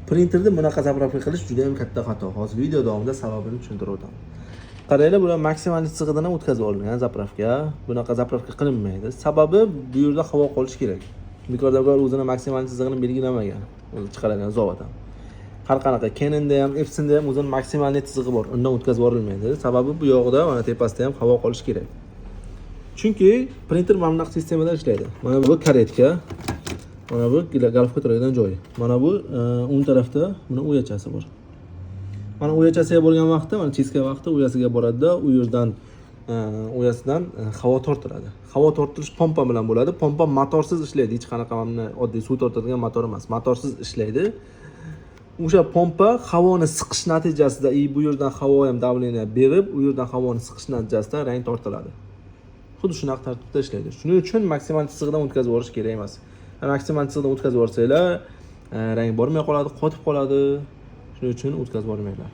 Printerda bunaqa zapravka qilish juda ham katta xato. Hozir video davomida sababini tushuntirib o'taman. Qaranglar, bular maksimal sig'idan ham o'tkazib olingan zapravka. Bunaqa zapravka qilinmaydi. Sababi bu yerda havo qolishi kerak. Mikrodalgalar o'zini maksimal sig'ini belgilamagan. O'zi chiqaradigan zavod ham. Har qanaqa Canonda ham, Epsonda ham o'zini maksimal sig'i bor. Undan o'tkazib orilmaydi. Sababi bu yoqda mana tepasida ham havo qolishi kerak. Chunki printer mana bunaqa sistemada ishlaydi. Mana bu karetka. Mana bu galofga turadigan joyi. Mana bu o'ng tarafda buni uyachasi bor. Mana uyachasiga bo'lgan vaqtda, mana chiska vaqtda uyasiga boradi-da, u yerdan uyasidan havo tortiladi. Havo tortilish pompa bilan bo'ladi. Pompa motorsiz ishlaydi. Hech qanaqa mana oddiy suv tortadigan motor emas. Motorsiz ishlaydi. O'sha pompa havoni siqish natijasida, bu yerdan havo ham davleniya berib, u yerdan havoni siqish natijasida rang tortiladi. Xuddi shunaqa tartibda ishlaydi. Shuning uchun maksimal sig'idan o'tkazib yuborish kerak emas. Maksimal sig'idan o'tkazib yuborsanglar, rang bormay qoladi, qotib qoladi. Shuning uchun o'tkazib yubormanglar.